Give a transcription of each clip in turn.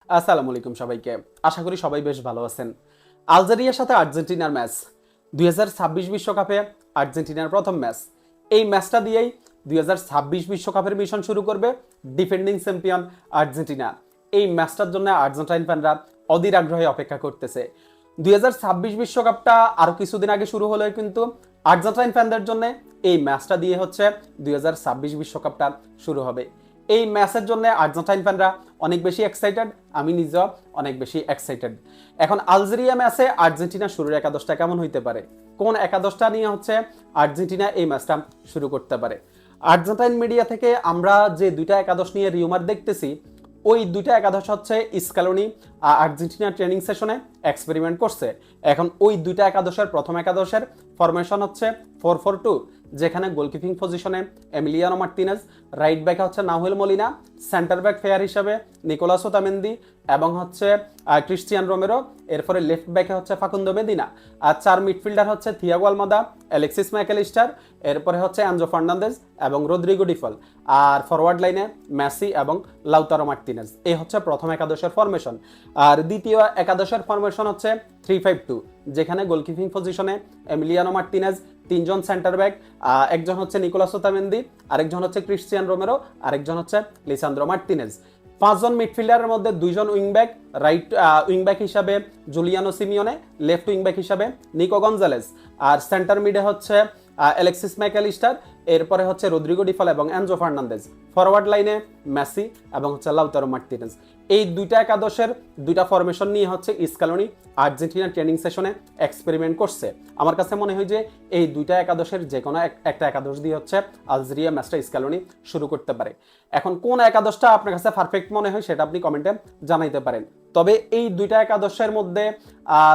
আসসালামু আলাইকুম সবাইকে। আশা করি সবাই বেশ ভালো আছেন। আলজেরিয়ার সাথে আর্জেন্টিনার ম্যাচ ২০২৬ বিশ্বকাপে আর্জেন্টিনার প্রথম ম্যাচ। এই ম্যাচটা দিয়েই ২০২৬ বিশ্বকাপের মিশন শুরু করবে ডিফেন্ডিং চ্যাম্পিয়ন আর্জেন্টিনা। এই ম্যাচটার জন্য আর্জেন্টাইন ফ্যানরা অধীর আগ্রহে অপেক্ষা করতেছে। ২০২৬ বিশ্বকাপটা আরো কিছুদিন আগে শুরু হলেও কিন্তু আর্জেন্টাইন ফ্যানদের জন্য এই ম্যাচটা দিয়ে হচ্ছে ২০২৬ বিশ্বকাপটা শুরু হবে। এই ম্যাচের জন্য আর্জেন্টাইন ফ্যানরা অনেক বেশি এক্সাইটেড, আমি নিজেও অনেক বেশি এক্সাইটেড। এখন আলজেরিয়া ম্যাচে আর্জেন্টিনা শুরুর একাদশটা কেমন হইতে পারে, কোন একাদশটা নিয়ে হচ্ছে আর্জেন্টিনা এই ম্যাচটা শুরু করতে পারে। আর্জেন্টাইন মিডিয়া থেকে আমরা যে দুইটা একাদশ নিয়ে রিউমার দেখতেছি, ওই দুইটা একাদশ হচ্ছে স্ক্যালোনি আর্জেন্টিনা ট্রেনিং সেশনে এক্সপেরিমেন্ট করছে। এখন ওই দুইটা একাদশের প্রথম একাদশের ফরমেশন হচ্ছে 4-4-2, যেখানে গোলকিপিং পজিশনে এমিলিয়ানো মার্টিনেজ, রাইট ব্যাকে হচ্ছে Nahuel Molina, centre back fair হিসাবে নিকোলাস ওতামেন্দি এবং হচ্ছে ক্রিস্টিয়ান রোমেরো, এরপরে লেফট ব্যাকে হচ্ছে ফাকুন্দো মেদিনা, আর চার মিডফিল্ডার হচ্ছে থিয়াগো আলমাদা, অ্যালেক্সিস ম্যাকঅ্যালিস্টার, এরপরে হচ্ছে অ্যানজো ফার্নান্দেজ এবং রদ্রিগো ডিফল, আর ফরওয়ার্ড লাইনে মেসি এবং লাউতারো মার্টিনেজ। এই হচ্ছে প্রথম একাদশের ফরমেশন। আর দ্বিতীয় একাদশের ফরমেশন হচ্ছে 3-5-2, যেখানে গোলকিপিং পজিশনে এমিলিয়ানো মার্টিনেজ, তিনজন সেন্টার ব্যাক, একজন হচ্ছে নিকোলাস ওতামেন্দি, আরেকজন হচ্ছে ক্রিস্টিয়ান রোমেরো, আরেকজন হচ্ছে লিসান্দ্রো মার্টিনেজ। পাঁচজন মিডফিল্ডারের মধ্যে দুইজন উইংব্যাক, রাইট উইংব্যাক হিসাবে জুলিয়ানো সিমিওনে, লেফট উইংব্যাক হিসাবে নিকো গঞ্জালেস, আর সেন্টার মিডে হচ্ছে অ্যালেক্সিস ম্যাকঅ্যালিস্টার, এরপরে হচ্ছে রদ্রিগো ডিফল এবং অ্যানজো ফার্নান্দেজ। ফরওয়ার্ড লাইনে মেসি এবং হচ্ছে লাউতারো মার্টিনেজ। এই দুইটা একাদশের দুইটা ফরমেশন নিয়ে হচ্ছে স্ক্যালোনি আর্জেন্টিনা ট্রেনিং সেশনে এক্সপেরিমেন্ট করছে। আমার কাছে মনে হয় যে এই দুইটা একাদশের যে কোনো একটা একাদশ দিয়ে হচ্ছে আলজেরিয়া ম্যাচটা স্ক্যালোনি শুরু করতে পারে। এখন কোন একাদশটা আপনার কাছে পারফেক্ট মনে হয় সেটা আপনি কমেন্টে জানাইতে পারেন। তবে এই দুইটা একাদশের মধ্যে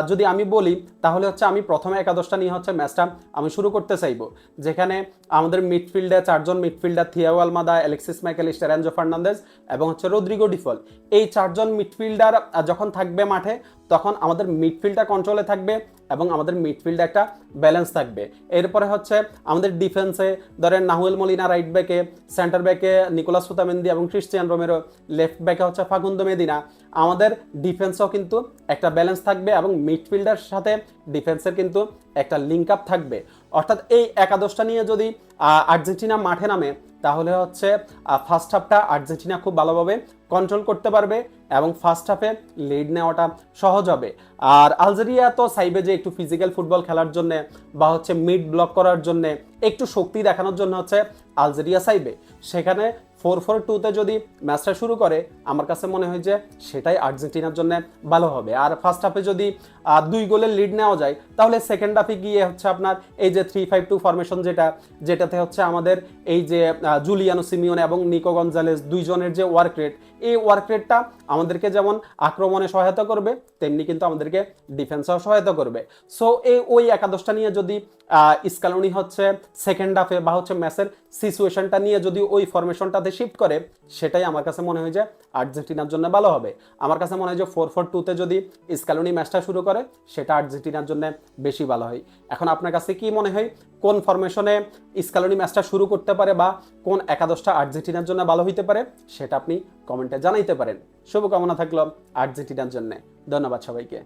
যদি আমি বলি, তাহলে হচ্ছে আমি প্রথমে একাদশটা নিয়ে হচ্ছে ম্যাচটা আমি শুরু করতে চাইবো, যেখানে আমাদের মিডফিল্ডে চারজন midfielder Thiago Almada, Alexis Mac Allister, Enzo Fernandez এবং হচ্ছে রদ্রিগো ডিফল। এই চারজন মিডফিল্ডার যখন থাকবে মাঠে, তখন আমাদের মিডফিল্ডটা কন্ট্রোলে থাকবে এবং আমাদের মিডফিল্ডে একটা ব্যালেন্স থাকবে। এরপরে হচ্ছে আমাদের ডিফেন্সে ধরেন নাহুয়েল মলিনা রাইট ব্যাকে, সেন্টার ব্যাকে নিকোলাস ওতামেন্দি এবং ক্রিস্টিয়ান রোমেরো, লেফট ব্যাকে হচ্ছে ফাকুন্দো মেদিনা। আমাদের ডিফেন্সও কিন্তু একটা ব্যালেন্স থাকবে এবং মিডফিল্ডের সাথে ডিফেন্সের কিন্তু একটা লিঙ্ক আপ থাকবে। অর্থাৎ এই একাদশটা নিয়ে যদি আর্জেন্টিনা মাঠে নামে, তাহলে হচ্ছে ফার্স্ট হাফটা আর্জেন্টিনা খুব ভালোভাবে কন্ট্রোল করতে পারবে এবং ফার্স্ট হাফে লিড নেওয়াটা সহজ হবে। আর আলজেরিয়া তো চাইবে যে একটু ফিজিক্যাল ফুটবল খেলার জন্য বা হচ্ছে মিড ব্লক করার জন্য, একটু শক্তি দেখানোর জন্য হচ্ছে আলজেরিয়া চাইবে। সেখানে 4-4-2-তে যদি ম্যাচটা শুরু করে, আমার কাছে মনে হয় যে সেটাই আর্জেন্টিনার জন্য ভালো হবে। আর ফার্স্ট হাফে যদি 2 গোলের লিড নেওয়া যায়, তাহলে সেকেন্ড হাফে গিয়ে হচ্ছে আপনার এই যে 3-5-2 ফরমেশন যেটাতে হচ্ছে আমাদের এই যে জুলিয়ানো সিমিওনে এবং নিকো গঞ্জালেস দুইজনের যে ওয়ার্ক রেট, এই ওয়ার্ক রেটটা আমাদেরকে যেমন আক্রমণে সহায়তা করবে, তেমনি কিন্তু আমাদেরকে ডিফেন্সেও সহায়তা করবে। সো ওই একাদশটা নিয়ে যদি স্ক্যালোনি হচ্ছে সেকেন্ড হাফে বা হচ্ছে ম্যাচের সিচুয়েশনটা নিয়ে যদি ওই ফরমেশনটাতে শিফট করে, সেটাই আমার কাছে মনে হয় যে আর্জেন্টিনার জন্য ভালো হবে। আমার কাছে মনে হয় যে 4-4-2-তে যদি স্ক্যালোনি ম্যাচটা শুরু করে, সেটা আর্জেন্টিনার জন্য বেশি ভালো হয়। এখন আপনার কাছে কি মনে হয়, কোন ফরমেশনে স্ক্যালোনি ম্যাচটা শুরু করতে পারে বা কোন একাদশটা আর্জেন্টিনার জন্য ভালো হইতে পারে, সেটা আপনি কমেন্টে জানাইতে পারেন। শুভকামনা থাকলো আর্জেন্টিনার জন্য। ধন্যবাদ সবাইকে।